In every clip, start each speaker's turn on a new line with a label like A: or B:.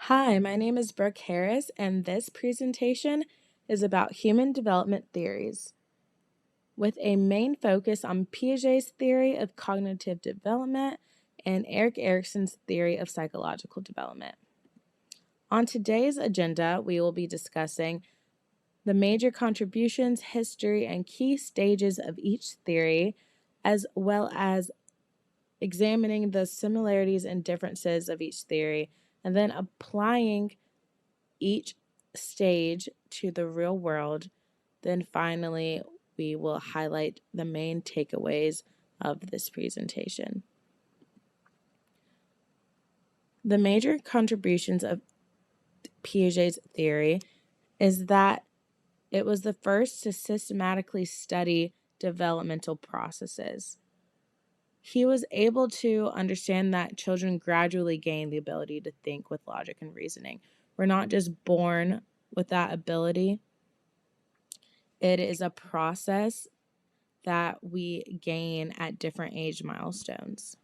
A: Hi, my name is Brooke Harris, and this presentation is about human development theories, with a main focus on Piaget's theory of cognitive development and Erik Erikson's theory of psychological development. On today's agenda, we will be discussing the major contributions, history, and key stages of each theory, as well as examining the similarities and differences of each theory, and then applying each stage to the real world. Then finally, we will highlight the main takeaways of this presentation. The major contributions of Piaget's theory is that it was the first to systematically study developmental processes. He was able to understand that children gradually gain the ability to think with logic and reasoning. We're not just born with that ability. It is a process that we gain at different age milestones.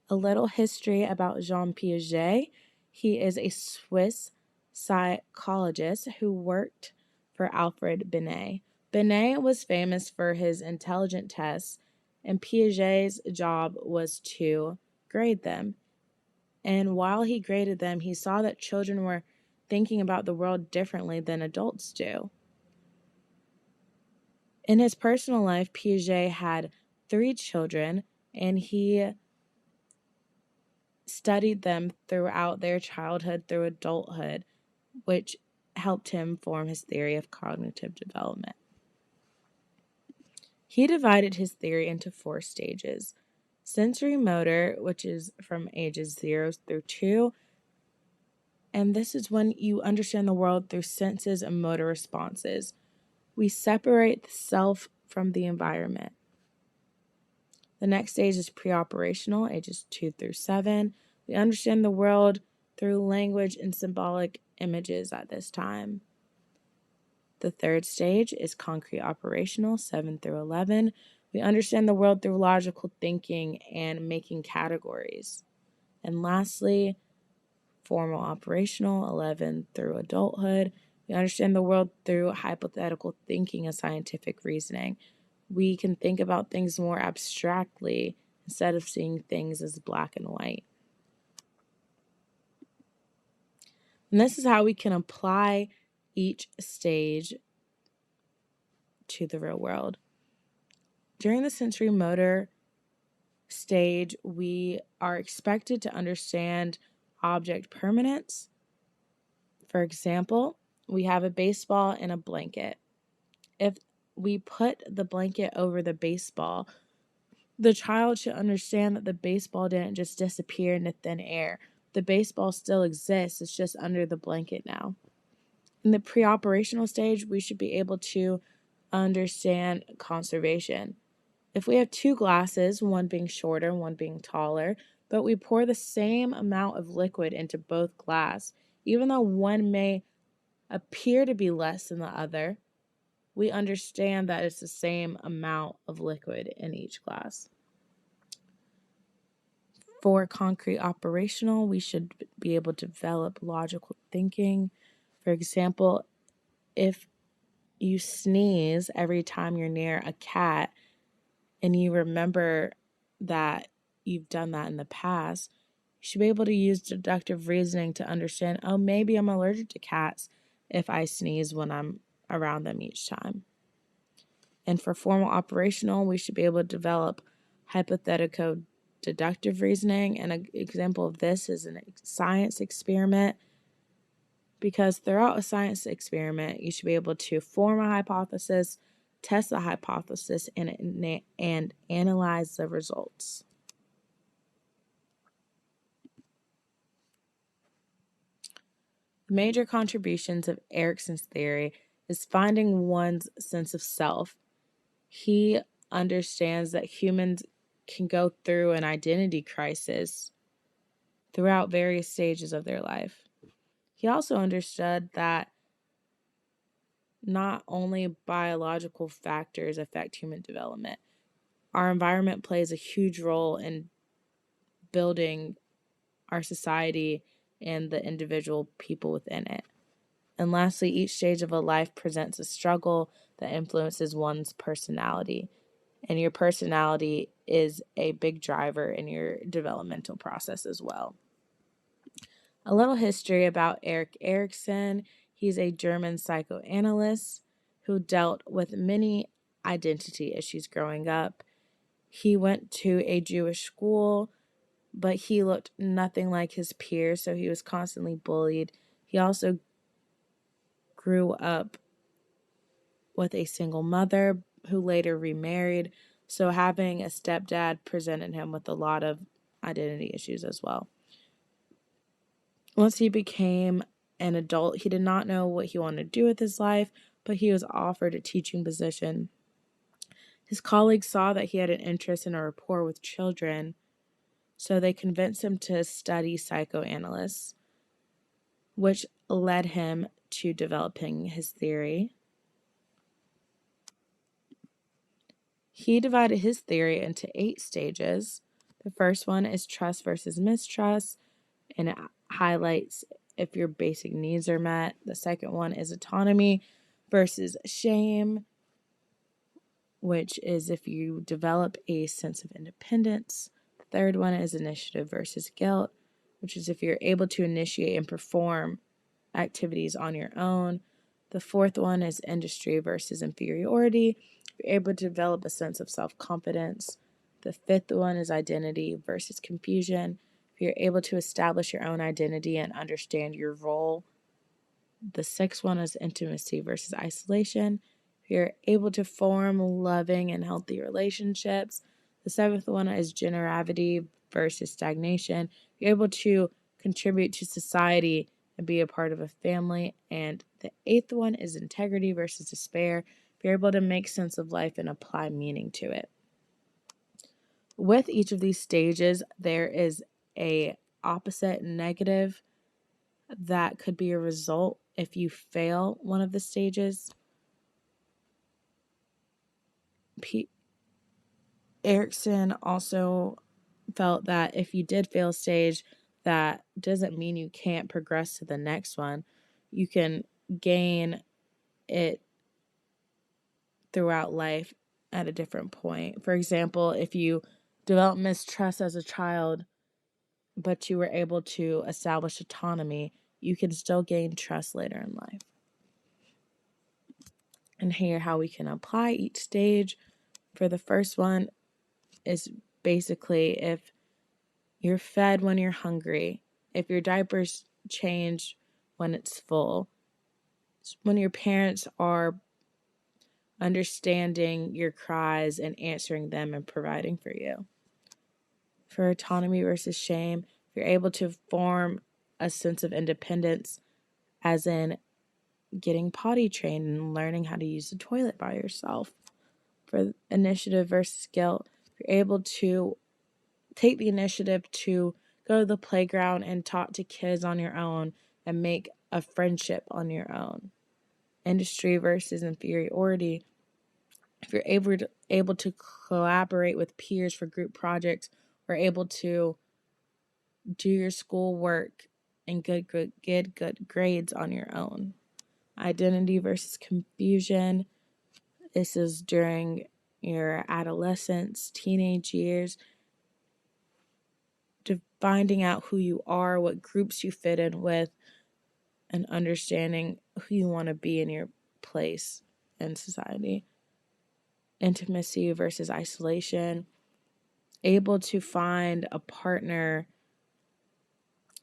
A: A little history about Jean Piaget. He is a Swiss psychologist who worked for Alfred Binet. Binet was famous for his intelligent tests, and Piaget's job was to grade them. And while he graded them, he saw that children were thinking about the world differently than adults do. In his personal life, Piaget had 3 children, and he studied them throughout their childhood through adulthood, which helped him form his theory of cognitive development. He divided his theory into 4 stages. Sensory motor, which is from ages 0 through 2, and this is when you understand the world through senses and motor responses. We separate the self from the environment. The next stage is pre-operational, ages 2 through 7. We understand the world through language and symbolic images at this time. The third stage is concrete operational, 7 through 11. We understand the world through logical thinking and making categories. And lastly, formal operational, 11 through adulthood. We understand the world through hypothetical thinking and scientific reasoning. We can think about things more abstractly instead of seeing things as black and white. And this is how we can apply each stage to the real world. During the sensory motor stage, we are expected to understand object permanence. For example, we have a baseball and a blanket. If we put the blanket over the baseball, the child should understand that the baseball didn't just disappear into thin air. The baseball still exists, it's just under the blanket now. In the pre-operational stage, we should be able to understand conservation. If we have 2 glasses, one being shorter and one being taller, but we pour the same amount of liquid into both glasses, even though one may appear to be less than the other, we understand that it's the same amount of liquid in each glass. For concrete operational, we should be able to develop logical thinking. For example, if you sneeze every time you're near a cat and you remember that you've done that in the past, you should be able to use deductive reasoning to understand, oh, maybe I'm allergic to cats if I sneeze when I'm around them each time. And for formal operational, we should be able to develop hypothetical deductive reasoning. And an example of this is a science experiment, because throughout a science experiment, you should be able to form a hypothesis, test the hypothesis, and analyze the results. The major contributions of Erikson's theory is finding one's sense of self. He understands that humans can go through an identity crisis throughout various stages of their life. He also understood that not only biological factors affect human development, our environment plays a huge role in building our society and the individual people within it. And lastly, each stage of a life presents a struggle that influences one's personality. And your personality is a big driver in your developmental process as well. A little history about Erik Erikson. He's a German psychoanalyst who dealt with many identity issues growing up. He went to a Jewish school, but he looked nothing like his peers, so he was constantly bullied. He also grew up with a single mother who later remarried, so having a stepdad presented him with a lot of identity issues as well. Once he became an adult, he did not know what he wanted to do with his life, but he was offered a teaching position. His colleagues saw that he had an interest and a rapport with children, so they convinced him to study psychoanalysis, which led him to developing his theory. He divided his theory into 8 stages. The first one is trust versus mistrust, and it highlights if your basic needs are met. The second one is autonomy versus shame, which is if you develop a sense of independence. The third one is initiative versus guilt, which is if you're able to initiate and perform activities on your own. The fourth one is industry versus inferiority. You're able to develop a sense of self-confidence. The fifth one is identity versus confusion. If you're able to establish your own identity and understand your role. The sixth one is intimacy versus isolation. If you're able to form loving and healthy relationships. The seventh one is generosity versus stagnation. You're able to contribute to society and be a part of a family. And the eighth one is integrity versus despair. If you're able to make sense of life and apply meaning to it. With each of these stages, there is a opposite negative that could be a result if you fail one of the stages. Erikson also felt that if you did fail a stage, that doesn't mean you can't progress to the next one. You can gain it throughout life at a different point. For example, if you develop mistrust as a child, but you were able to establish autonomy, you can still gain trust later in life. And here, how we can apply each stage. For the first one is basically if you're fed when you're hungry, if your diapers change when it's full, when your parents are understanding your cries and answering them and providing for you. For autonomy versus shame, if you're able to form a sense of independence, as in getting potty trained and learning how to use the toilet by yourself. For initiative versus guilt, if you're able to take the initiative to go to the playground and talk to kids on your own and make a friendship on your own. Industry versus inferiority, if you're able to collaborate with peers for group projects, or able to do your schoolwork and get good grades on your own. Identity versus confusion, this is during your adolescence, teenage years, to finding out who you are, what groups you fit in with, and understanding who you want to be in your place in society. Intimacy versus isolation, able to find a partner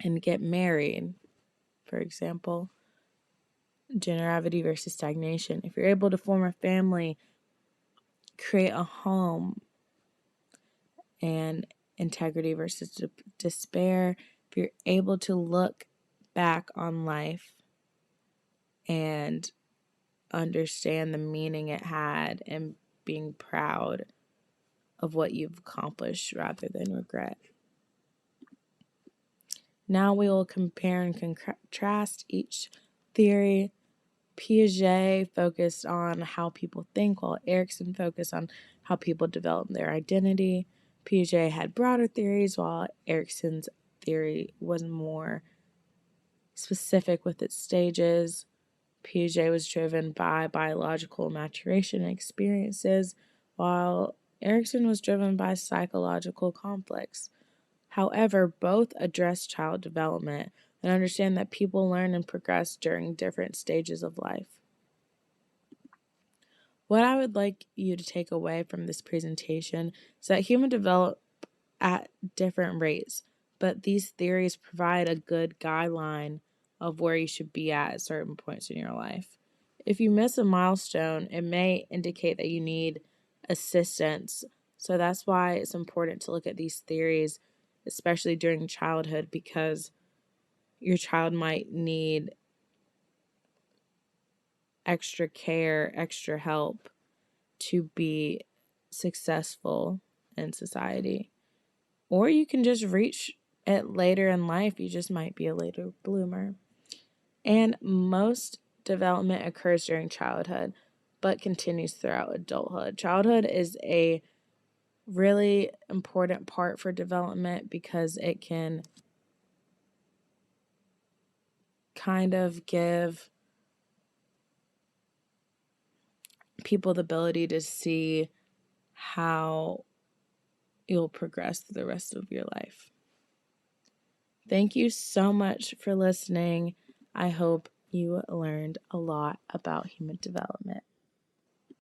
A: and get married, for example. Generosity versus stagnation, if you're able to form a family, create a home. And integrity versus despair, if you're able to look back on life and understand the meaning it had and being proud of what you've accomplished rather than regret. Now we will compare and contrast each theory. Piaget focused on how people think, while Erikson focused on how people develop their identity. Piaget had broader theories, while Erikson's theory was more specific with its stages. Piaget was driven by biological maturation experiences, while Erikson was driven by psychological conflicts. However, both address child development and understand that people learn and progress during different stages of life. What I would like you to take away from this presentation is that humans develop at different rates, but these theories provide a good guideline of where you should be at certain points in your life. If you miss a milestone, it may indicate that you need assistance. So that's why it's important to look at these theories, especially during childhood, because your child might need extra care, extra help to be successful in society. Or you can just reach it later in life. You just might be a later bloomer. And most development occurs during childhood, but continues throughout adulthood. Childhood is a really important part for development because it can kind of give people the ability to see how you'll progress through the rest of your life. Thank you so much for listening. I hope you learned a lot about human development.